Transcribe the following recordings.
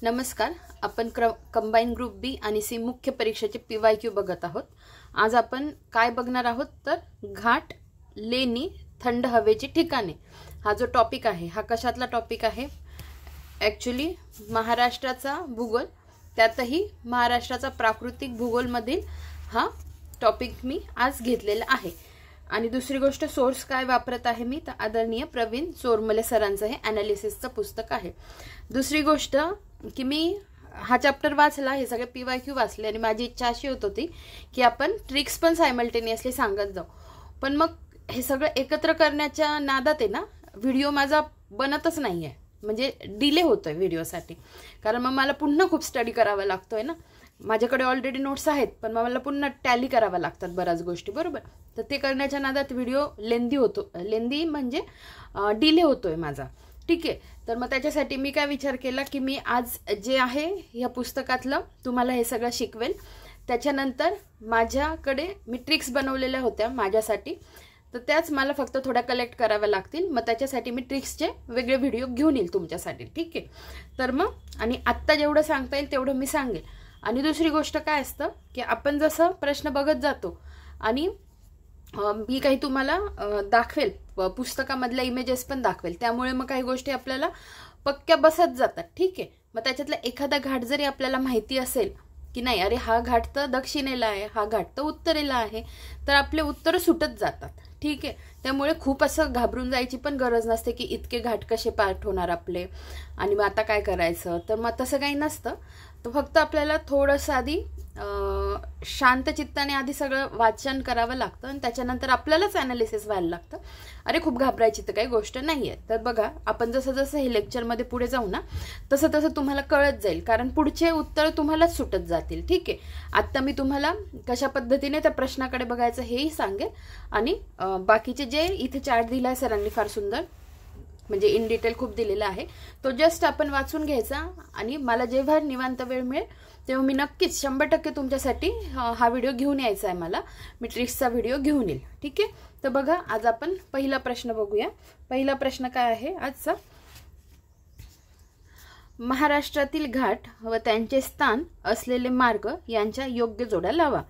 नमस्कार. आपण combine group बी आणि सी मुख्य परीक्षेचे PYQ बघत आहोत. आज आपण काय बघणार आहोत तर घाट, लेणी, थंड हवेची ठिकाणे हा जो टॉपिक आहे हा कशातला टॉपिक आहे? ॲक्च्युली महाराष्ट्राचा भूगोल, त्यातही महाराष्ट्राचा प्राकृतिक भूगोलमधील हा टॉपिक मी आज घेतलेला आहे. आणि दुसरी गोष्ट, सोर्स काय वापरत आहे मी तर आदरणीय प्रवीण चोरमले सरांचं हे ॲनालिसिसचं पुस्तक आहे. दुसरी गोष्ट की मी हा चॅप्टर वाचला, हे सगळे PYQ वाचले आणि माझी इच्छा अशी होत होती की आपण ट्रिक्स पण सायमल्टेनियसली सांगत जाऊ. पण मग हे सगळं एकत्र करण्याच्या नादात आहे ना, व्हिडिओ माझा बनतच नाही आहे, म्हणजे डिले होतोय व्हिडिओसाठी. कारण मग मला पुन्हा खूप स्टडी करावा लागतोय ना. माझ्याकडे ऑलरेडी नोट्स आहेत, पण मग मला पुन्हा टॅली कराव्या लागतात बऱ्याच गोष्टी, बरोबर. तर ते करण्याच्या नादात व्हिडिओ लेंदी म्हणजे डिले होतोय माझा, ठीक आहे. तर मग त्याच्यासाठी मी काय विचार केला की मी आज जे आहे ह्या पुस्तकातलं तुम्हाला हे सगळं शिकवेल. त्याच्यानंतर माझ्याकडे मी ट्रिक्स बनवलेल्या होत्या माझ्यासाठी, तर त्याच मला फक्त थोड्या कलेक्ट कराव्या लागतील. मग त्याच्यासाठी मी ट्रिक्सचे वेगळे व्हिडिओ घेऊन येईल तुमच्यासाठी, ठीक आहे. तर मग आणि आत्ता जेवढं सांगता येईल तेवढं मी सांगेल. आणि दुसरी गोष्ट काय असतं की आपण जसं प्रश्न बघत जातो आणि मी काही तुम्हाला दाखवेल, पुस्तकामधल्या इमेजेस पण दाखवेल, त्यामुळे मग काही गोष्टी आपल्याला पक्क्या बसत जातात, ठीक आहे. मग त्याच्यातला एखादा घाट जरी आपल्याला माहिती असेल की नाही, अरे हा घाट तर दक्षिणेला आहे, हा घाट तर उत्तरेला आहे, तर आपले उत्तर सुटत जातात, ठीक आहे. त्यामुळे खूप असं घाबरून जायची पण गरज नसते की इतके घाट कसे पाठ होणार आपले आणि मग आता काय करायचं. तर मग तसं काही नसतं. तर फक्त आपल्याला थोडंसं आधी शांत चित्ताने आधी सगळं वाचन करावं लागतं आणि त्याच्यानंतर आपल्यालाच ॲनालिसिस व्हायला लागतं. अरे खूप घाबरायची तर काही गोष्ट नाही आहे. तर बघा, आपण जसं जसं हे लेक्चरमध्ये पुढे जाऊ ना, तसं तसं तुम्हाला कळत जाईल, कारण पुढचे उत्तर तुम्हालाच सुटत जातील, ठीक आहे. आत्ता मी तुम्हाला कशा पद्धतीने त्या प्रश्नाकडे बघायचं हेही सांगेल. आणि बाकीचे जे इथे चार्ट दिला आहे सरांनी फार सुंदर, म्हणजे इन डिटेल खूप दिलेला आहे, तो जस्ट आपण वाचून घ्यायचा. आणि मला जेव्हा निवांत वेळ मिळेल तेव्हा मी नक्कीच 100% तुमच्यासाठी हा व्हिडिओ घेऊन यायचा आहे. मी ट्रिक्सचा व्हिडिओ घेऊन येईल, ठीक आहे. तर बघा, आज आपण पहिला प्रश्न बघूया. पहिला प्रश्न काय आहे आजचा? महाराष्ट्रातील घाट व त्यांचे स्थान असलेले मार्ग यांच्या योग्य जोड्या लावा.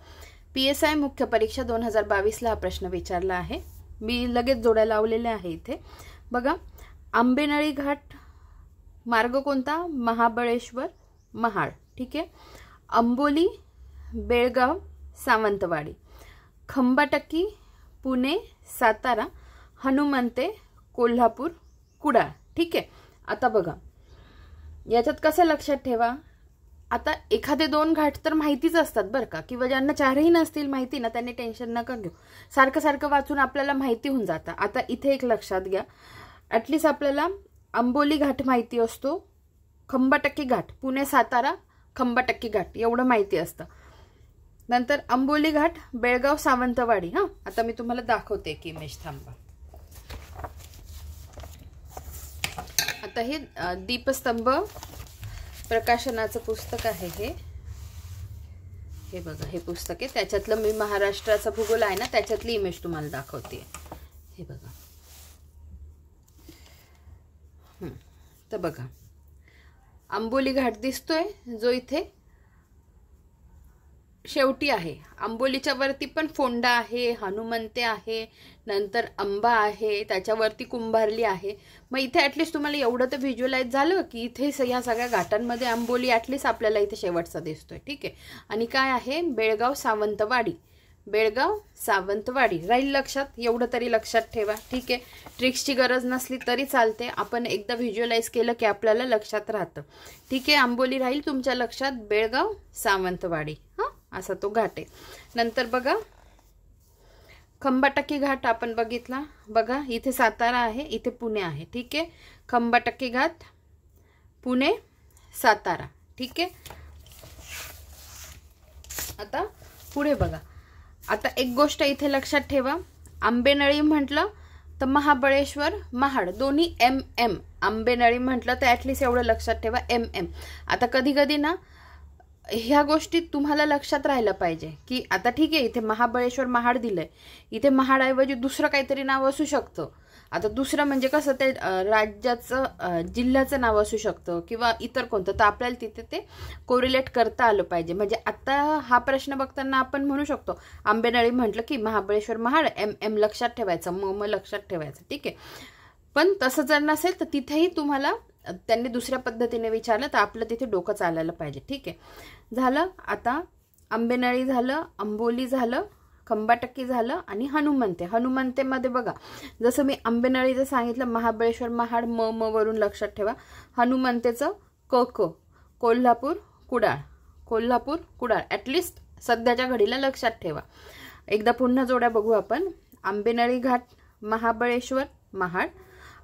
PSI मुख्य परीक्षा 2022ला हा प्रश्न विचारला आहे. मी लगेच जोड्या लावलेल्या आहे इथे. बघा, आंबेनळी घाट मार्ग कोणता? महाबळेश्वर, महाड, ठीक आहे. अंबोली, बेळगाव, सावंतवाडी. खंबाटकी, पुणे, सातारा. हनुमंते, कोल्हापूर, कुडाळ, ठीक आहे. आता बघा, याच्यात कसं लक्षात ठेवा, आता एखादे 2 घाट तर माहितीच असतात बरं का, किंवा ज्यांना 4ही नसतील माहिती ना, त्यांनी टेन्शन नका घेऊ. सारखं सारखं वाचून आपल्याला माहिती होऊन जातं. आता इथे एक लक्षात घ्या, ॲटलिस्ट आपल्याला अंबोली घाट माहिती असतो, खंबाटकी घाट, पुणे सातारा खंबाटकी घाट एवढं माहिती असतं. नंतर अंबोली घाट, बेळगाव, सावंतवाडी. हां, आता मी तुम्हाला दाखवते एक इमेज, थांबा. आता हे दीपस्तंभ प्रकाशनाचं पुस्तक आहे हे बघा, हे पुस्तक आहे. त्याच्यातलं मी महाराष्ट्राचा भूगोल आहे ना, त्याच्यातली इमेज तुम्हाला दाखवते. हे बघा. तर बघा, आंबोली घाट दिसतोय, जो इथे शेवटी आहे. आंबोलीच्या वरती पण फोंडा आहे, हनुमंते आहे, नंतर अंबा आहे, त्याच्यावरती कुंभारली आहे. मग इथे ॲटलिस्ट तुम्हाला एवढं तर व्हिज्युअलाइज झालं की इथे ह्या सगळ्या घाटांमध्ये आंबोली ॲटलिस्ट आपल्याला इथे शेवटचा दिसतोय, ठीक आहे. आणि काय आहे? बेळगाव, सावंतवाडी. बेळगाव, सावंतवाडी राहील लक्षात, एवढं तरी लक्षात ठेवा, ठीक आहे. ट्रिक्सची गरज नसली तरी चालते, आपण एकदा व्हिज्युअलाइज केलं की आपल्याला लक्षात राहतं, ठीक आहे. आंबोली राहील तुमच्या लक्षात, बेळगाव, सावंतवाडी, हां, असा तो घाट आहे. नंतर बघा, खंबाटकी घाट आपण बघितला. बघा, इथे सातारा आहे, इथे पुणे आहे, ठीक आहे. खंबाटकी घाट, पुणे, सातारा, ठीक आहे. आता पुढे बघा. आता एक गोष्ट इथे लक्षात ठेवा, आंबेनळी म्हटलं तर महाबळेश्वर, महाड दोन्ही MM. आंबेनळी म्हटलं तर ॲटलिस्ट एवढं लक्षात ठेवा, MM. आता कधी कधी ना ह्या गोष्टी तुम्हाला लक्षात राहायला पाहिजे की आता ठीक आहे, इथे महाबळेश्वर, महाड दिलंय, इथे महाडऐवजी दुसरं काहीतरी नाव असू शकतं. आता दुसरं म्हणजे कसं ते राज्याचं जिल्ह्याचं नाव असू शकतं किंवा इतर कोणतं, तर आपल्याला तिथे ते कोरिलेट करता आलं पाहिजे. म्हणजे आता हा प्रश्न बघताना आपण म्हणू शकतो आंबेनळी म्हटलं की महाबळेश्वर महाड एम लक्षात ठेवायचं, म लक्षात ठेवायचं, ठीक आहे. पण तसं जर नसेल तर तिथेही तुम्हाला त्यांनी दुसऱ्या पद्धतीने विचारलं तर आपलं तिथे डोकं चालायला पाहिजे, ठीक आहे. झालं. आता आंबेनळी झालं, अंबोली झालं, खंबाटक्की झालं आणि हनुमंते. हनुमंतेमध्ये बघा, जसं मी आंबेनळीचं सांगितलं महाबळेश्वर महाड म वरून लक्षात ठेवा. हनुमंतेचं क कोल्हापूर कुडाळ, कोल्हापूर कुडाळ ॲटलिस्ट सध्याच्या घडीला लक्षात ठेवा. एकदा पुन्हा जोड्या बघू आपण. आंबेनळी घाट महाबळेश्वर महाड,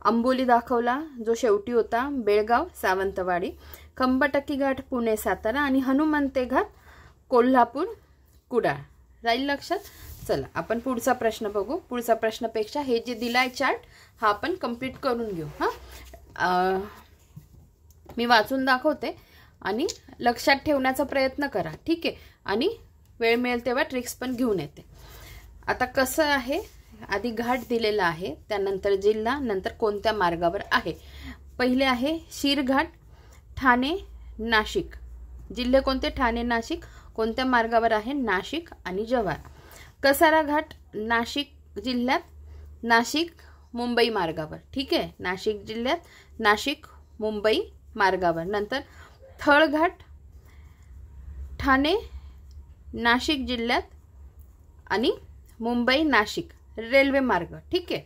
अंबोली दाखवला जो शेवटी होता बेळगाव सावंतवाडी, खंबाटक्की घाट पुणे सातारा आणि हनुमंते घाट कोल्हापूर कुडाळ. राहील लक्षात. चला आपण पुढचा प्रश्न बघू. पुढचा प्रश्नापेक्षा हे जे दिलाय चार्ट हा आपण कंप्लीट करून घेऊ. हां, मी वाचून दाखवते आणि लक्षात ठेवण्याचा प्रयत्न करा, ठीक आहे. आणि वेळ मिळेल तेव्हा ट्रिक्स पण घेऊन येते. आता कसं आहे, आधी घाट दिलेला आहे, त्यानंतर जिल्हा, नंतर कोणत्या मार्गावर आहे. पहिले आहे शिरघाट ठाणे नाशिक. जिल्हे कोणते? ठाणे नाशिक. कोणत्या मार्गावर आहे? नाशिक आणि जव्हार. कसारा घाट नाशिक जिल्ह्यात, नाशिक मुंबई मार्गावर, ठीक आहे. नाशिक जिल्ह्यात नाशिक मुंबई मार्गावर. नंतर थळघाट ठाणे नाशिक जिल्ह्यात आणि मुंबई नाशिक रेल्वे मार्ग, ठीक आहे.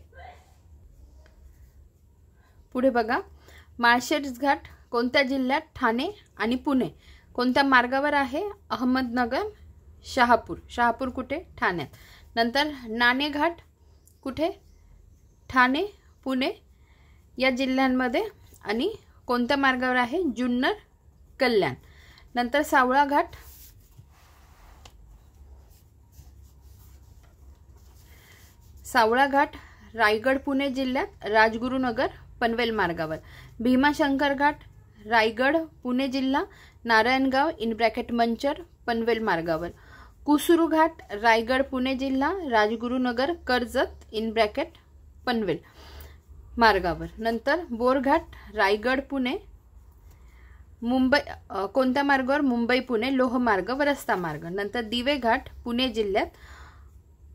पुढे बघा, माळशेज घाट कोणत्या जिल्ह्यात? ठाणे आणि पुणे. कोणत्या मार्गावर आहे? अहमदनगर शहापूर. शहापूर कुठे? ठाण्यात. नंतर नाणेघाट कुठे? ठाणे पुणे या जिल्ह्यांमध्ये आणि कोणत्या मार्गावर आहे? जुन्नर कल्याण. नंतर सावळा घाट रायगड पुणे जिल्ह्यात राजगुरुनगर पनवेल मार्गावर. भीमाशंकर घाट रायगड पुणे जिल्हा नारायणगाव मंचर पनवेल मार्गावर. कुसुरू घाट रायगड पुणे जिल्हा राजगुरुनगर कर्जत पनवेल मार्गावर. नंतर बोरघाट रायगड पुणे मुंबई कोणत्या मार्गावर? मुंबई पुणे लोहमार्ग व रस्ता मार्ग. नंतर दिवे घाट पुणे जिल्ह्यात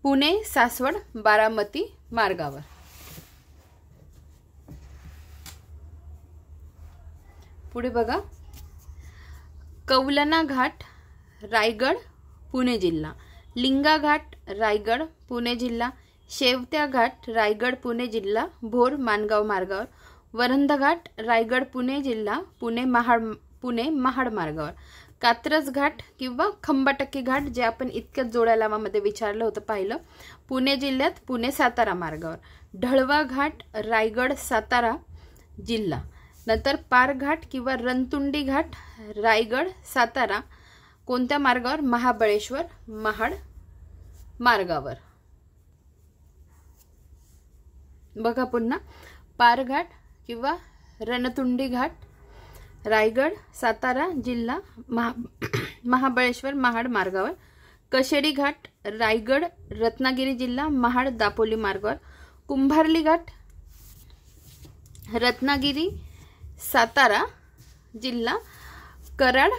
पुणे सासवड बारामती मार्गावर. पुढे बघा, कौलना घाट रायगड पुणे जिल्हा, लिंगा घाट रायगड पुणे जिल्हा, शेवत्या घाट रायगड पुणे जिल्हा भोर माणगाव मार्गावर, वरंध घाट रायगड पुणे जिल्हा पुणे महाड मार्गावर, कात्रज घाट किंवा खंबाटक्की घाट जे आपण इतक्याच जोड्या लावामध्ये विचारलं होतं पाहिलं, पुणे जिल्ह्यात पुणे सातारा मार्गावर, ढळवा घाट रायगड सातारा जिल्हा. नंतर पारघाट किंवा रणतुंडी घाट रायगड सातारा कोणत्या मार्गावर? महाबळेश्वर महाड मार्गावर. बघा पुन्हा, पारघाट किंवा रणतुंडी घाट रायगड सातारा जिल्हा महाबळेश्वर महाड मार्गावर, कशेडी घाट रायगड रत्नागिरी जिल्हा महाड दापोली मार्गावर, कुंभारली घाट रत्नागिरी सातारा जिल्हा कराड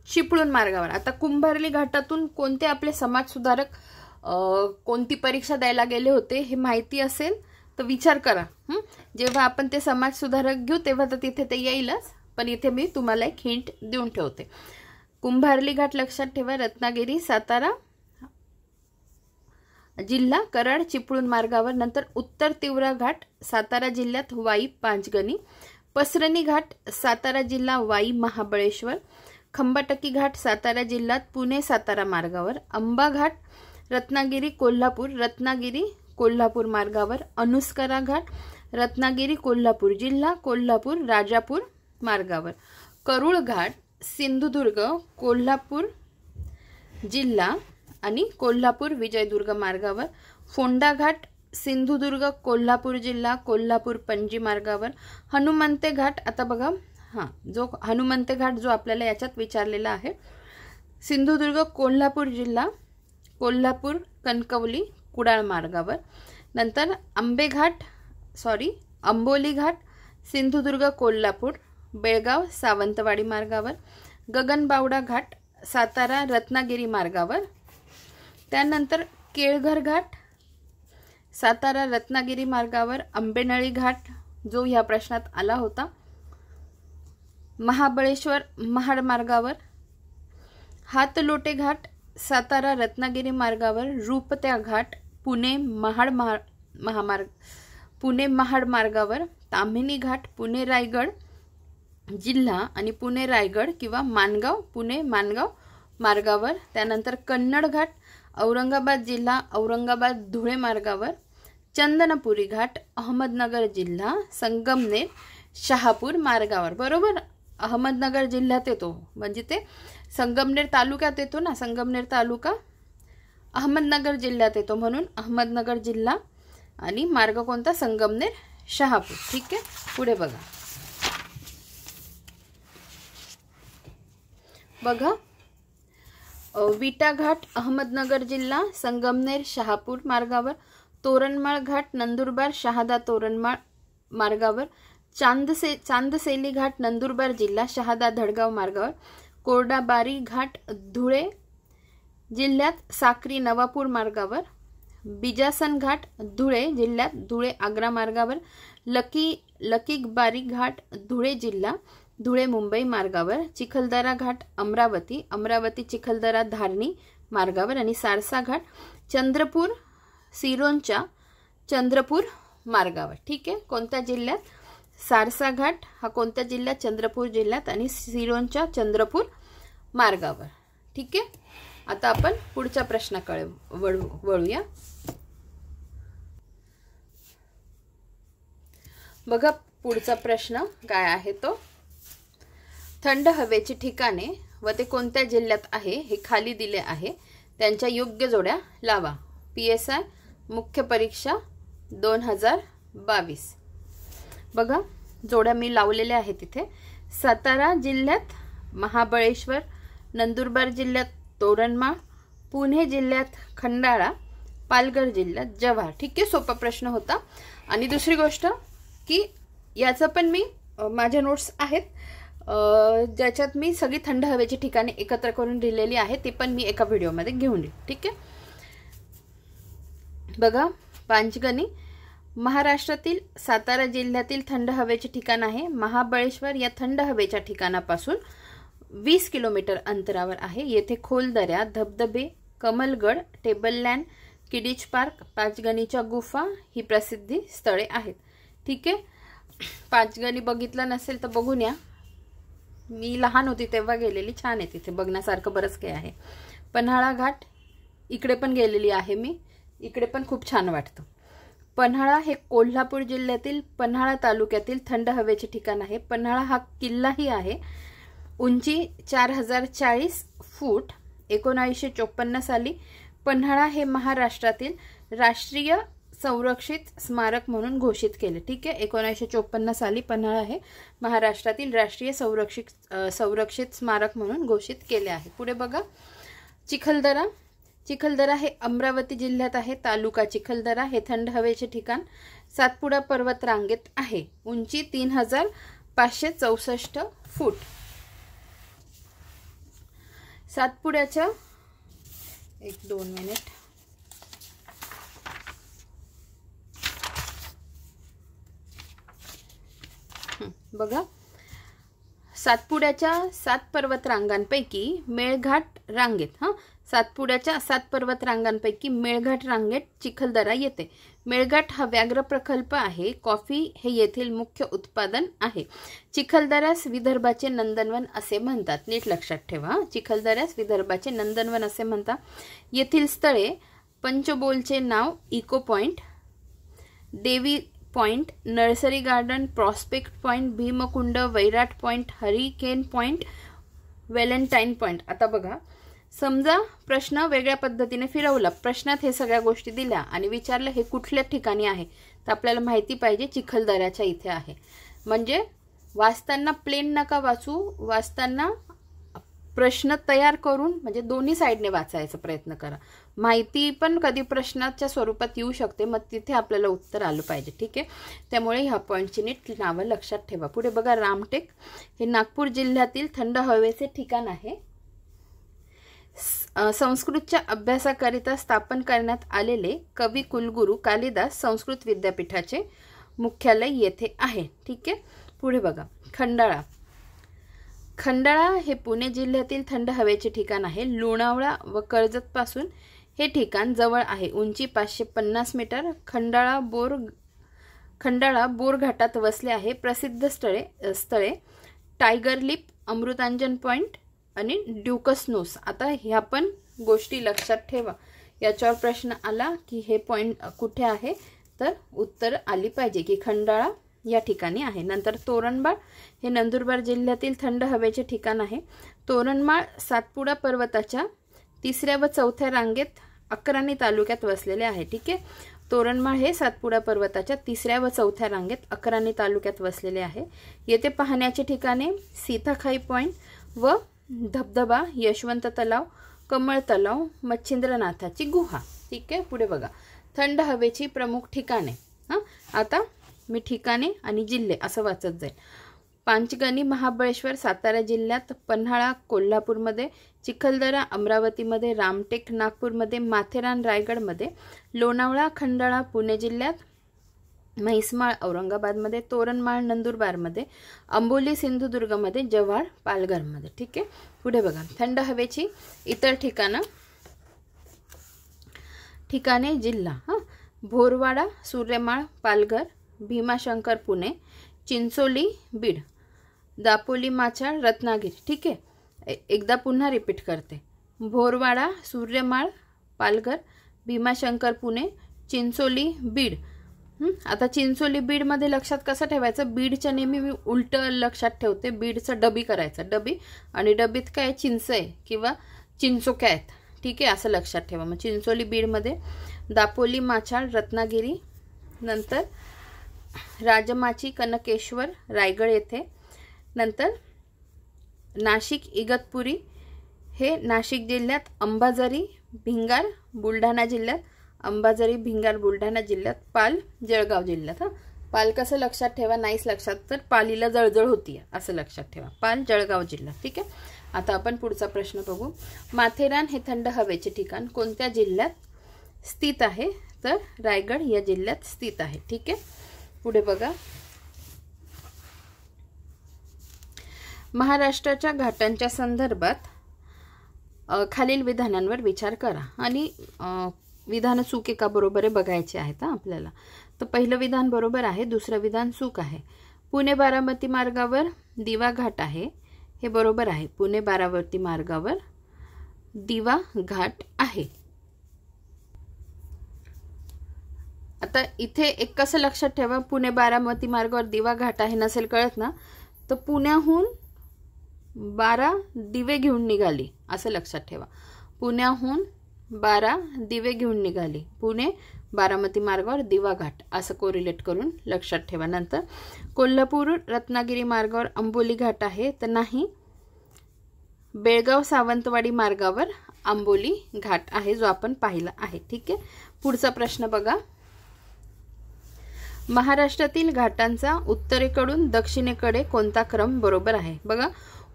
चिपळूण मार्गावर. आता कुंभारली घाटातून कोणते आपले समाजसुधारक कोणती परीक्षा द्यायला गेले होते हे माहिती असेल तर विचार करा. जेव्हा आपण ते समाजसुधारक घेऊ तेव्हा तर तिथे ते येईलच, पण इथे मी तुम्हाला एक हिंट देऊन ठेवते. कुंभारली घाट लक्षात ठेवा, रत्नागिरी सातारा जिल्हा कराड चिपळूण मार्गावर. नंतर उत्तर तिवरा घाट सातारा जिल्ह्यात वाई पाचगणी, पसरणी घाट सातारा जिल्हा वाई महाबळेश्वर, खंबाटक्की घाट सातारा जिल्ह्यात पुणे सातारा मार्गावर, अंबा घाट रत्नागिरी कोल्हापूर मार्गावर, अनुस्करा घाट रत्नागिरी कोल्हापूर जिल्हा कोल्हापूर राजापूर मार्गावर, करूळ घाट सिंधुदुर्ग कोल्हापूर जिल्हा आणि कोल्हापूर विजयदुर्ग मार्गावर, फोंडा घाट सिंधुदुर्ग कोल्हापूर जिल्हा कोल्हापूर पणजी मार्गावर, हनुमंते घाट. आता बघा, जो हनुमंते घाट जो आपल्याला याच्यात विचारलेला आहे, सिंधुदुर्ग कोल्हापूर जिल्हा कोल्हापूर कणकवली कुडाळ मार्गावर. नंतर आंबेघाट अंबोली घाट सिंधुदुर्ग कोल्हापूर बेळगाव सावंतवाडी मार्गावर, गगनबावडा घाट सातारा रत्नागिरी मार्गावर, त्यानंतर केळघर घाट सातारा रत्नागिरी मार्गावर, आंबेनळी घाट जो ह्या प्रश्नात आला होता, महाबळेश्वर महाड मार्गावर, हातलोटे घाट सातारा रत्नागिरी मार्गावर, रूपत्या घाट पुणे महाड मार्गावर, ताम्हिणी घाट पुणे रायगड जिल्हा आणि पुणे रायगड किंवा माणगाव पुणे माणगाव मार्गावर, त्यानंतर कन्नड घाट औरंगाबाद जिल्हा औरंगाबाद धुळे मार्गावर, चंदनपुरी घाट अहमदनगर जिल्हा संगमनेर शहापूर मार्गावर. बरोबर, अहमदनगर जिल्ह्यात येतो म्हणजे ते संगमनेर तालुक्यात येतो ना, संगमनेर तालुका अहमदनगर जिल्ह्यात येतो म्हणून अहमदनगर जिल्हा आणि मार्ग कोणता संगमनेर शहापूर. ठीक आहे, पुढे बघा. विटा घाट अहमदनगर जिल्हा संगमनेर शहापूर मार्गावर, तोरणमाळ घाट नंदुरबार शहादा तोरणमाळ मार्गावर, चांदसेली घाट नंदुरबार जिल्हा शहादा धडगाव मार्गावर, कोरडाबारी घाट धुळे जिल्ह्यात साक्री नवापूर मार्गावर, बिजासन घाट धुळे जिल्ह्यात धुळे आग्रा मार्गावर, लकीबारी घाट धुळे जिल्हा धुळे मुंबई मार्गावर, चिखलदरा घाट अमरावती चिखलदरा धारणी मार्गावर आणि सारसा घाट चंद्रपूर सिरोंचा चंद्रपूर मार्गावर. ठीक आहे, कोणत्या जिल्ह्यात? सारसा घाट हा कोणत्या जिल्ह्यात? चंद्रपूर जिल्ह्यात आणि सिरोंचा चंद्रपूर मार्गावर. ठीक आहे, आता आपण पुढच्या प्रश्नाकडे वळूया. बघा पुढचा प्रश्न काय आहे तो, थंड हवेची ठिकाणे व ते कोणत्या जिल्ह्यात आहे हे खाली दिले आहे, त्यांच्या योग्य जोड्या लावा. PSI मुख्य परीक्षा 2022. बघा जोड्या मी लावलेल्या आहेत तिथे. सातारा जिल्ह्यात महाबळेश्वर, नंदुरबार जिल्ह्यात तोरणमाळ, पुणे जिल्ह्यात खंडाळा, पालघर जिल्ह्यात जव्हार. ठीक आहे, सोपा प्रश्न होता. आणि दुसरी गोष्ट की याचं पण मी माझ्या नोट्स आहेत ज्याच्यात मी सगळी थंड हवेची ठिकाणे एकत्र करून दिलेली आहे, ते पण मी एका व्हिडिओमध्ये घेऊन येईल. ठीक आहे, बघा पांचगणी महाराष्ट्रातील सातारा जिल्ह्यातील थंड हवेचे ठिकाण आहे. महाबळेश्वर या थंड हवेच्या ठिकाणापासून 20 किलोमीटर अंतरावर आहे. येथे खोल दऱ्या, धबधबे, कमलगड, टेबल लँड, किडीज पार्क, पाचगणीच्या गुफा ही प्रसिद्धी स्थळे आहेत. ठीक आहे, पाचगणी बघितलं नसेल तर बघून या. मी लहान होती तेव्हा गेलेली, छान आहे तिथे बघण्यासारखं बरंच काही आहे. पन्हाळा घाट इकडे पण गेलेली आहे मी, इकडे पण खूप छान वाटतं. पन्हाळा हे कोल्हापूर जिल्ह्यातील पन्हाळा तालुक्यातील थंड हवेचे ठिकाण आहे. पन्हाळा हा किल्लाही आहे. उंची 4040 फूट. 1954 साली पन्हाळा हे महाराष्ट्रातील राष्ट्रीय संरक्षित स्मारक म्हणून घोषित केले. ठीक आहे, 1954 साली पन्हाळा हे महाराष्ट्रातील राष्ट्रीय संरक्षित स्मारक म्हणून घोषित केले आहे. पुढे बघा, चिखलदरा हे अमरावती जिल्ह्यात आहे. तालुका चिखलदरा हे थंड हवेचे ठिकाण सातपुडा पर्वत रांगेत आहे. उंची 3564 फूट. सातपुड्याच्या 1-2 मिनिट. बघा, सातपुड्याच्या 7 पर्वत रांगांपैकी मेळघाट रांगेत सातपुड्याच्या 7 पर्वत रांगांपैकी मेळघाट रांगेत चिखलदरा येते. मेळघाट हा व्याघ्र प्रकल्प आहे. कॉफी हे येथील मुख्य उत्पादन आहे. चिखलदऱ्यास विदर्भाचे नंदनवन असे म्हणतात. नीट लक्षात ठेवा, चिखलदऱ्यास विदर्भाचे नंदनवन असे म्हणतात. येथील स्थळे पंचबोलचे नाव, इको पॉइंट, देवी point, nursery garden, prospect point, Bhimkund, Vairat point, hurricane point, Valentine point. आता बघा, समजा प्रश्न वेगळ्या पद्धतीने फिरवला, प्रश्नात हे सगळ्या गोष्टी दिल्या आणि विचारलं हे कुठल्या ठिकाणी आहे, तर आपल्याला माहिती पाहिजे चिखलदऱ्याच्या इथे आहे. म्हणजे वाचताना प्लेन नका वाचू, वाचताना प्रश्न तयार करून म्हणजे दोन्ही साईडने वाचायचा प्रयत्न करा. माहिती पण कधी प्रश्नाच्या स्वरूपात येऊ शकते, मग तिथे आपल्याला उत्तर आलं पाहिजे. ठीक आहे, त्यामुळे ह्या पॉईंटची नीट नावं लक्षात ठेवा. पुढे बघा, रामटेक हे नागपूर जिल्ह्यातील थंड हवेचे ठिकाण आहे. संस्कृतच्या अभ्यासाकरिता स्थापन करण्यात आलेले कवी कुलगुरू कालिदास संस्कृत विद्यापीठाचे मुख्यालय येथे आहे. ठीक आहे, पुढे बघा, खंडाळा. खंडाळा हे पुणे जिल्ह्यातील थंड हवेचे ठिकाण आहे. लोणावळा व कर्जत पासून हे ठिकाण जवळ आहे. उंची 550 मीटर. खंडाळा बोर घाटात वसले आहे. प्रसिद्ध स्थळे टायगर लिप, अमृतांजन पॉइंट आणि ड्यूकस नोस. आता ह्या पण गोष्टी लक्षात ठेवा. याच्यावर प्रश्न आला की हे पॉइंट कुठे आहे, तर उत्तर आली पाहिजे की खंडाळा या ठिकाणी आहे. नंतर तोरणमाळ हे नंदुरबार जिल्ह्यातील थंड हवेचे ठिकाण आहे. तोरणमाळ सातपुडा पर्वताच्या 3ऱ्या व 4थ्या रांगेत अक्राणी तालुक्यात वसलेले आहे. ठीक आहे, तोरणमाळ हे सातपुडा पर्वताच्या 3ऱ्या व 4थ्या रांगेत अक्राणी तालुक्यात वसलेले आहे. येथे पाहण्याचे ठिकाणे सीताखाई पॉइंट व धबधबा, यशवंत तलाव, कमळ तलाव, मच्छिंद्रनाथाची गुहा. ठीक आहे, पुढे बघा, थंड हवेची प्रमुख ठिकाणे. आता मी ठिकाणे आणि जिल्हे असं वाचत जाईल. पाचगणी महाबळेश्वर सातारा जिल्ह्यात, पन्हाळा कोल्हापूरमध्ये, चिखलदरा अमरावतीमध्ये, रामटेक नागपूरमध्ये, माथेरान रायगडमध्ये, लोणावळा खंडाळा पुणे जिल्ह्यात, म्हैसमाळ औरंगाबादमध्ये, तोरणमाळ नंदुरबारमध्ये, अंबोली सिंधुदुर्गमध्ये, जव्हार पालघरमध्ये. ठीक आहे, पुढे बघा, थंड हवेची इतर ठिकाणे जिल्हा. भोरवाडा सूर्यमाळ पालघर, भीमाशंकर पुणे, चिंचोली बीड, दापोली माचाळ रत्नागिरी. ठीक आहे, एकदा पुन्हा रिपीट करते. भोरवाडा सूर्यमाळ पालघर, भीमाशंकर पुणे, चिंचोली बीड. आता चिंचोली बीडमध्ये लक्षात कसं ठेवायचं, बीडच्या नेहमी मी उलट लक्षात ठेवते. बीडचं डबी करायचं, डबी, आणि डबीत काय चिंच आहे किंवा चिंचोक्या आहेत. ठीक आहे, असं लक्षात ठेवा. मग चिंचोली बीडमध्ये, दापोली माचाळ रत्नागिरी, नंतर राजमाची कनकेश्वर रायगड येथे, नंतर नाशिक इगतपुरी हे नाशिक जिल्ह्यात, अंबाझरी भिंगार बुलढाणा जिल्ह्यात, अंबाझरी भिंगार बुलढाणा जिल्ह्यात, पाल जळगाव जिल्ह्यात. पाल कसं लक्षात ठेवा, नाहीच लक्षात तर पालीला जळजळ होती असं लक्षात ठेवा. पाल जळगाव जिल्हा. ठीक आहे, आता आपण पुढचा प्रश्न बघू. माथेरान हे थंड हवेचे ठिकाण कोणत्या जिल्ह्यात स्थित आहे, तर रायगड या जिल्ह्यात स्थित आहे. ठीक आहे, पुढे बघा, महाराष्ट्राच्या घाटांच्या संदर्भात खालील विधानांवर विचार करा आणि विधान चूक आहे का बरोबर आहे बघायचे आहेत आपल्याला. तर पहिलं विधान बरोबर आहे, दुसरं विधान चूक आहे. पुणे बारामती मार्गावर दिवा घाट आहे, हे बरोबर आहे. पुणे बारामती मार्गावर दिवा घाट आहे. आता इथे एक कसं लक्षात ठेवा, पुणे बारामती मार्गावर दिवा घाट आहे नसेल कळत ना, तर पुण्याहून 12 दिवे घेऊन निघाली असं लक्षात ठेवा. पुण्याहून 12 दिवे घेऊन निघाली, पुणे बारामती मार्गावर दिवा घाट असं कोरिलेट करून लक्षात ठेवा. नंतर कोल्हापूर रत्नागिरी मार्गावर अंबोली घाट आहे, तर नाही. बेळगाव सावंतवाडी मार्गावर अंबोली घाट आहे जो आपण पाहिला आहे. ठीक आहे, पुढचा प्रश्न बघा. महाराष्ट्रातील घाटांचा उत्तरेकडून दक्षिणेकडे कोणता क्रम बरोबर आहे. बघा,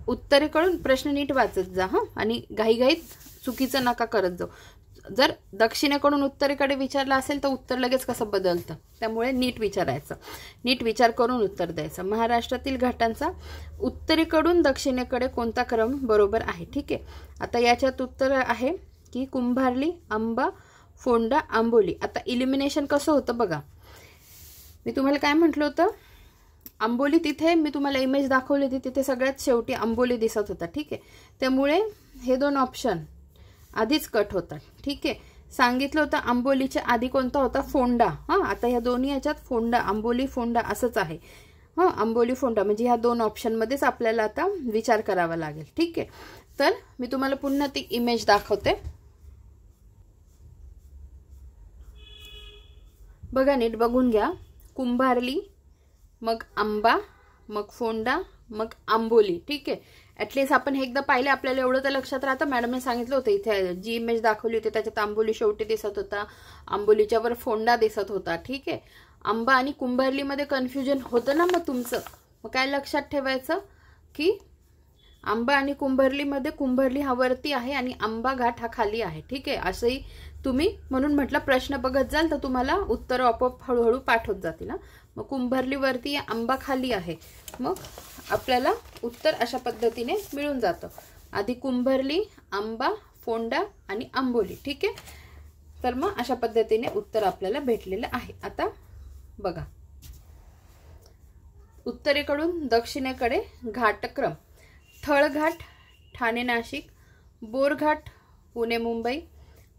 उत्तरेकडून प्रश्न नीट वाचत जा आणि घाईघाईत चुकीचं नका करत जाऊ. जर दक्षिणेकडून उत्तरेकडे विचारला असेल तर उत्तर लगेच कसं बदलतं, त्यामुळे नीट विचारायचं, नीट विचार करून उत्तर द्यायचं. महाराष्ट्रातील घाटांचा उत्तरेकडून दक्षिणेकडे कोणता क्रम बरोबर आहे. ठीक आहे, आता याच्यात उत्तर आहे की कुंभार्ली, आंबा, फोंडा, आंबोली. आता इलिमिनेशन कसं होतं बघा, मी तुम्हाला काय म्हटलं होतं, आंबोली तिथे मी तुम्हाला इमेज दाखवली होती, तिथे सगळ्यात शेवटी आंबोली दिसत होता. ठीक आहे, त्यामुळे हे दोन ऑप्शन आधीच कट होतात. ठीक आहे, सांगितलं होतं आंबोलीच्या आधी कोणता होता, फोंडा. आता ह्या दोन्ही याच्यात फोंडा, आंबोली फोंडा असंच आहे. आंबोली फोंडा म्हणजे ह्या दोन ऑप्शनमध्येच आपल्याला आता विचार करावा लागेल. ठीक आहे, तर मी तुम्हाला पुन्हा ती इमेज दाखवते बघा, नीट बघून घ्या. कुंभार्ली, मग आंबा, मग फोंडा, मग आंबोली. ठीक आहे, ॲटलिस्ट आपण हे एकदा पाहिलं आपल्याला एवढं तर लक्षात राहतं. मॅडमने सांगितलं होतं इथे जी इमेज दाखवली होती त्याच्यात आंबोली शेवटी दिसत होता, आंबोलीच्या वर फोंडा दिसत होता. ठीक आहे, आंबा आणि कुंभारलीमध्ये कन्फ्युजन होतं ना मग तुमचं. मग काय लक्षात ठेवायचं की आंबा आणि कुंभारलीमध्ये कुंभारली हा वरती आहे आणि आंबा घाट हा खाली आहे. ठीक आहे, असंही तुम्ही म्हणून म्हटलं प्रश्न बघत जाल तर तुम्हाला उत्तर आपोआप हळूहळू पाठ होत जातील. मग कुंभारली वरती आंबा खाली आहे, मग आपल्याला उत्तर अशा पद्धतीने मिळून जातं. आधी कुंभारली, आंबा, फोंडा आणि आंबोली. ठीक आहे, तर मग अशा पद्धतीने उत्तर आपल्याला भेटलेलं आहे. आता बघा, उत्तरेकडून दक्षिणेकडे घाटक्रम: थळघाट ठाणे नाशिक, बोरघाट पुणे मुंबई,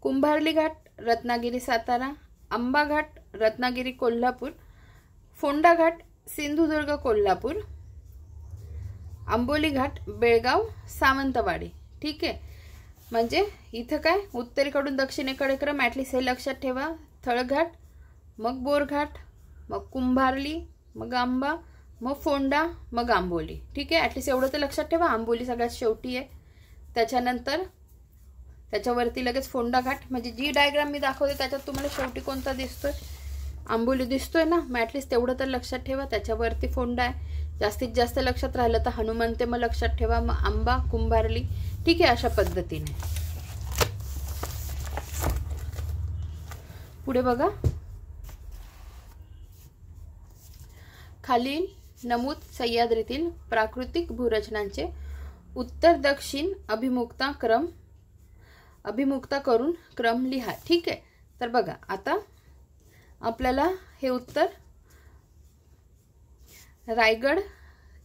कुंभारली घाट रत्नागिरी सातारा, आंबा घाट रत्नागिरी कोल्हापूर, फोंडा घाट सिंधुदुर्ग कोल्हापूर, आंबोली घाट बेळगाव सावंतवाडी. ठीक आहे, म्हणजे इथं काय उत्तरेकडून दक्षिणेकडे क्रम ॲटलिस्ट हे लक्षात ठेवा. थळघाट, मग बोरघाट, मग कुंभारली, मग आंबा, मग फोंडा, मग आंबोली. ठीक आहे, ॲटलिस्ट एवढं तर लक्षात ठेवा. आंबोली सगळ्यात शेवटी आहे, त्याच्यानंतर त्याच्यावरती लगेच फोंडा घाट. म्हणजे जी डायग्राम मी दाखवते त्याच्यात तुम्हाला शेवटी कोणता दिसतोय? आंबोली दिसतोय ना. मग ॲटलिस्ट तेवढं तर लक्षात ठेवा. त्याच्यावरती फोंडा आहे. जास्तीत जास्त लक्षात राहिलं तर हनुमंते मग लक्षात ठेवा, मग आंबा, कुंभारली. ठीक आहे, अशा पद्धतीने पुढे बघा. खालील नमूद सह्याद्रीतील प्राकृतिक भूरचनांचे उत्तर दक्षिण अभिमुखता करून क्रम लिहा. ठीक आहे, तर बघा आता आपल्याला हे उत्तर रायगड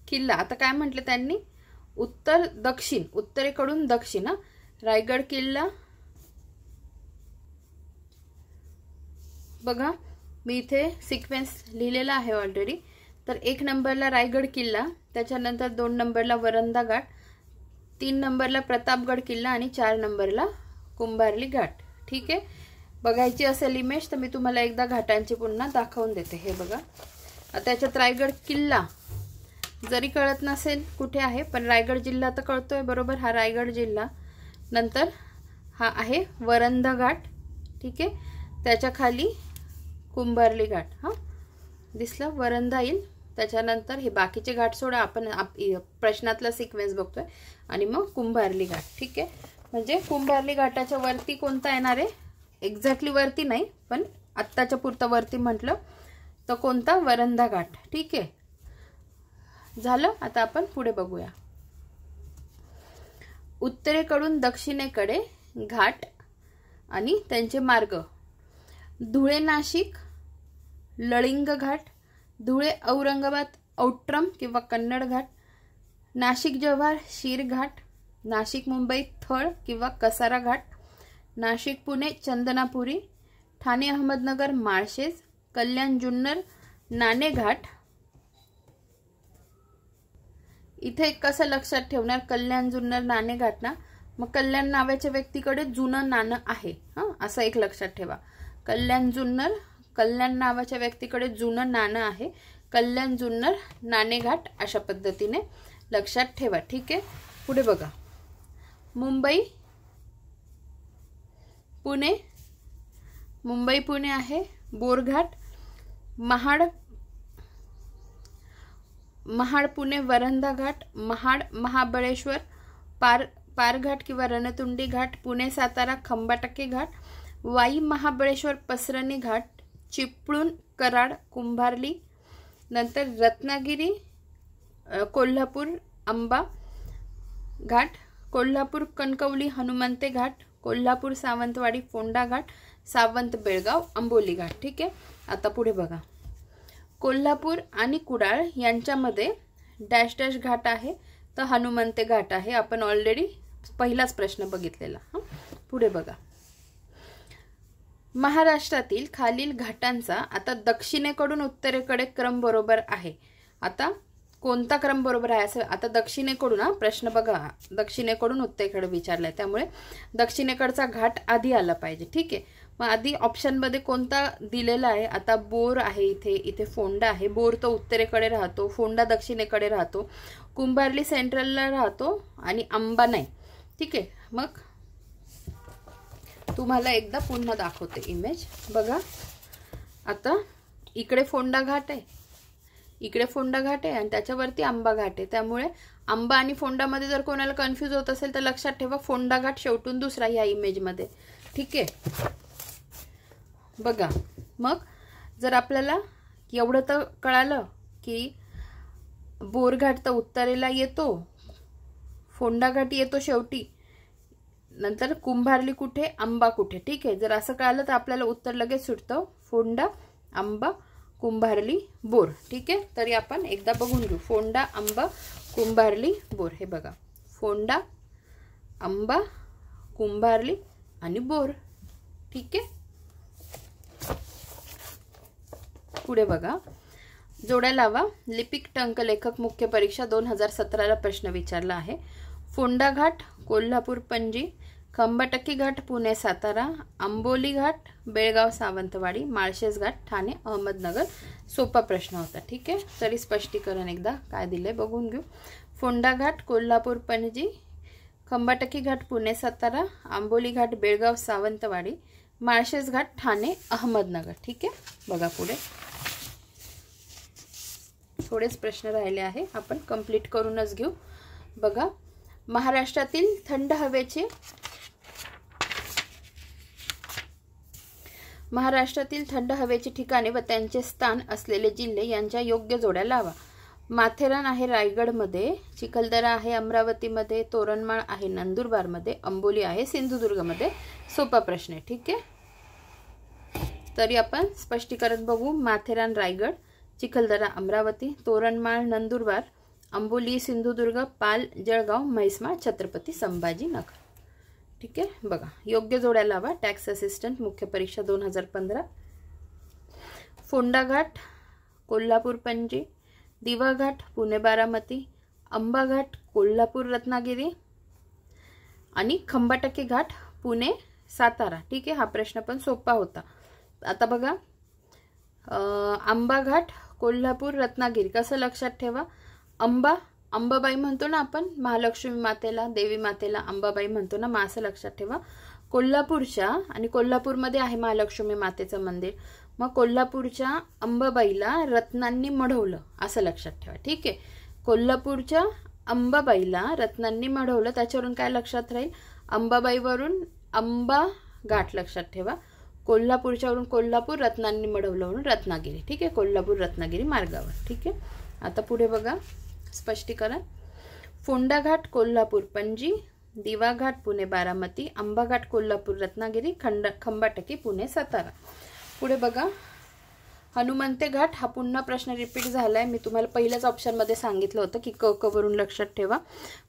किल्ला. आता काय म्हटलं त्यांनी? उत्तर दक्षिण, उत्तरेकडून दक्षिण. रायगड किल्ला बघा, मी इथे सिक्वेन्स लिहिलेला आहे ऑलरेडी. तर 1 नंबरला रायगड किल्ला, त्याच्यानंतर 2 नंबरला वरंधा घाट, 3 नंबरला प्रतापगड किल्ला आणि 4 नंबरला कुंभारली घाट. ठीक आहे, बघायची असेल इमेज तर मी तुम्हाला एकदा घाटांची पुन्हा दाखवून देते. हे बघा, त्याच्यात रायगड किल्ला जरी कळत नसेल कुठे आहे, पण रायगड जिल्हा तर कळतोय बरोबर. हा रायगड जिल्हा. नंतर हा आहे वरंधा घाट. ठीक आहे, त्याच्या खाली कुंभारली घाट. हा दिसलं, वरंधा येईल. त्याच्यानंतर हे बाकीचे घाट सोडा, आपण प्रश्नातला सिक्वेन्स बघतोय, आणि मग कुंभारली घाट. ठीक आहे, म्हणजे कुंभारली घाटाच्या वरती कोणता येणार आहे? एक्झॅक्टली वरती नाही, पण आत्ताच्या पुरता वरती म्हटलं तर कोणता? वरंधा घाट. ठीक आहे, झालं. आता आपण पुढे बघूया. उत्तरेकडून दक्षिणेकडे घाट आणि त्यांचे मार्ग: धुळे नाशिक लळिंग घाट, धुळे औरंगाबाद औट्रम किंवा कन्नड घाट, नाशिक जव्हार शीर घाट, नाशिक मुंबई थळ किंवा कसारा घाट, नाशिक पुणे चंदनापुरी, ठाणे अहमदनगर माळशेज, कल्याण जुन्नर नाणे घाट. इथे कसं लक्षात ठेवणार? कल्याण जुन्नर नाणे घाट ना, मग कल्याण नावाच्या व्यक्तीकडे जुनं नाणं आहे. असं एक लक्षात ठेवा. कल्याण नावाच्या व्यक्तीकडे जुनं नाणं आहे. कल्याण जुन्नर नाणे घाट अशा पद्धतीने लक्षात ठेवा. ठीक आहे, पुढे बघा. मुंबई पुणे आहे. बोरघाट, महाड पुणे वरंधा घाट, महाड महाबळेश्वर पारघाट किंवा रणतुंडी घाट, पुणे सातारा खंबाटकी घाट, वाई महाबळेश्वर पसरणी घाट, चिपळूण कराड कुंभारली, नंतर रत्नागिरी कोल्हापूर आंबा घाट, कोल्हापूर कणकवली हनुमंते घाट, कोल्हापूर सावंतवाडी फोंडा घाट, सावंत बेळगाव आंबोली घाट. ठीक आहे, आता पुढे बघा. कोल्हापूर आणि कुडाळ यांच्यामध्ये डॅश डॅश घाट आहे तर हनुमंते घाट आहे. आपण ऑलरेडी पहिलाच प्रश्न बघितलेला. पुढे बघा. महाराष्ट्रातील खालील घाटांचा आता दक्षिणेकडून उत्तरेकडे क्रम बरोबर आहे. आता कोणता क्रम बरोबर आहे असं आता दक्षिणेकडून प्रश्न बघा, दक्षिणेकडून उत्तरेकडे विचारलाय, त्यामुळे दक्षिणेकडचा घाट आधी आला पाहिजे. ठीक आहे, मग आधी ऑप्शन मध्ये कोणता दिलेला आहे? आता बोर आहे, इथे फोंडा आहे. बोर तो उत्तरेकडे राहतो, फोंडा दक्षिणेकडे राहतो. कुंभार्ली सेंट्रलला राहतो आणि आंबा नाही, ठीक आहे। मग तुम्हाला एकदा पुन्हा दाखवते इमेज बघा। आता इकडे फोंडा घाट आहे, इकडे फोंडा घाट आहे आणि त्याच्यावरती आंबा घाट आहे, त्यामुळे आंबा आणि फोंडामध्ये जर कोणाला कन्फ्यूज होत असेल तर लक्षात ठेवा फोंडा घाट शेवटून दुसरा ह्या इमेजमध्ये, ठीक आहे। बघा मग जर आपल्याला एवढं तर कळालं की बोरघाट तर उत्तरेला येतो, फोंडा घाट येतो शेवटी, नंतर कुंभार्ली कुठे, आंबा कुठे, ठीक आहे। जर असं कळालं तर आपल्याला उत्तर लगेच सुटतं, फोंडा, आंबा, कुंभार्ली, बोर, ठीक आहे। तरी आपण एकदा बघून घेऊ, फोंडा, आंबा, कुंभार्ली, बोर। हे बघा फोंडा, आंबा, कुंभार्ली आणि बोर, ठीक आहे। पुढे बघा, जोड्या लावा। लिपिक टंकलेखक मुख्य परीक्षा 2017 ला प्रश्न विचारला आहे। फोंडा घाट कोल्हापूर पणजी, खंबाटकी घाट पुणे सातारा, आंबोली घाट बेळगाव सावंतवाडी, माळशेज घाट ठाणे अहमदनगर। सोपा प्रश्न होता, ठीक आहे। तरी स्पष्टीकरण एकदा काय दिले बघून घेऊ। फोंडा घाट कोल्हापूर पणजी, खंबाटकी घाट पुणे सातारा, आंबोली घाट बेळगाव सावंतवाडी, माळशेज घाट ठाणे अहमदनगर, ठीक आहे। बघा पुढे थोडेच प्रश्न राहिले आहे, आपण कंप्लीट करूनच घेऊ। बघा, महाराष्ट्रातील थंड हवेची ठिकाणे व त्यांचे स्थान असलेले जिल्हे यांच्या योग्य जोड्या लावा। माथेरान आहे रायगडमध्ये, चिखलदरा आहे अमरावतीमध्ये, तोरणमाळ आहे नंदुरबारमध्ये, अंबोली आहे सिंधुदुर्गमध्ये। सोपा प्रश्न आहे, ठीक आहे। तरी आपण स्पष्टीकरण बघू। माथेरान रायगड, चिखलदरा अमरावती, तोरणमाळ नंदुरबार, अंबोली सिंधुदुर्ग, पाल जळगाव, म्हैसमाळ छत्रपती संभाजीनगर, ठीक आहे। बघा योग्य जोड्या लावा। टॅक्स असिस्टंट मुख्य परीक्षा 2015। फोंडा घाट कोल्हापूर पणजी, दिवा घाट पुणे बारामती, आंबा घाट कोल्हापूर रत्नागिरी आणि खंबाटकी घाट पुणे सातारा, ठीक आहे। हा प्रश्न पण सोपा होता। आता बघा, आंबा घाट कोल्हापूर रत्नागिरी कसं लक्षात ठेवा। अंबाबाई म्हणतो ना आपण, महालक्ष्मी मातेला, देवी मातेला अंबाबाई म्हणतो ना, मग असं लक्षात ठेवा। कोल्हापूरच्या, आणि कोल्हापूरमध्ये आहे महालक्ष्मी मातेचं मंदिर, मग कोल्हापूरच्या अंबाबाईला रत्नांनी मढवलं असं लक्षात ठेवा, ठीक आहे। कोल्हापूरच्या अंबाबाईला रत्नांनी मढवलं, त्याच्यावरून काय लक्षात राहील, अंबाबाईवरून आंबा घाट लक्षात ठेवा, कोल्हापूरच्यावरून कोल्हापूर, रत्नांनी मढवलं म्हणून रत्नागिरी, ठीक आहे। कोल्हापूर रत्नागिरी मार्गावर, ठीक आहे। आता पुढे बघा स्पष्टीकरण। फोंडा घाट कोल्हापूर पणजी, दिवा घाट पुणे बारामती, आंबा घाट कोल्हापूर रत्नागिरी, खंबाटकी पुणे सातारा। पुढे बघा, हनुमंते घाट हा पुन्हा प्रश्न रिपीट झालाय। मी तुम्हाला पहिल्याच ऑप्शन मध्ये सांगितलं होतं की क वरून लक्षात ठेवा।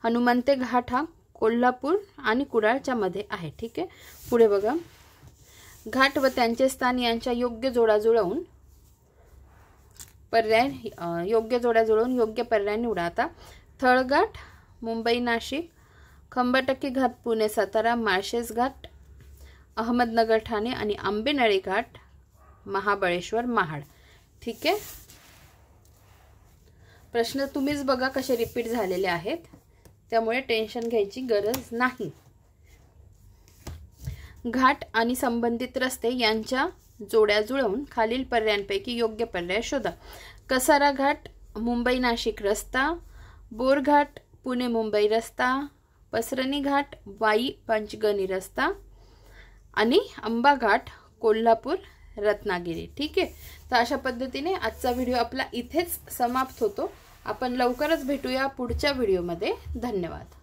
हनुमंते घाट हा कोल्हापूर आणि कुडाळच्या मध्ये आहे, ठीक आहे। पुढे बघा, घाट व त्यांचे स्थान यांच्या योग्य जोड्या जुळवून योग्य पर्याय निवडा। आता थळघाट मुंबई नाशिक, खंबाटकी घाट पुणे सातारा, माळशेज घाट अहमदनगर ठाणे आणि आंबेनळी घाट महाबळेश्वर महाड, ठीक आहे। प्रश्न तुम्हीच बघा कसे रिपीट झालेले आहेत, त्यामुळे टेन्शन घ्यायची गरज नाही। घाट आणि संबंधित रस्ते यांच्या जोड्या जुळवून खालील पर्यायांपैकी योग्य पर्याय शोधा। कसारा घाट मुंबई नाशिक रस्ता, बोरघाट पुणे मुंबई रस्ता, पसरणी घाट वाई पंचगणी रस्ता आणि आंबा घाट कोल्हापूर रत्नागिरी, ठीक आहे। तर अशा पद्धतीने आजचा व्हिडिओ आपला इथेच समाप्त होतो। आपण लवकरच भेटूया पुढच्या व्हिडिओमध्ये। धन्यवाद।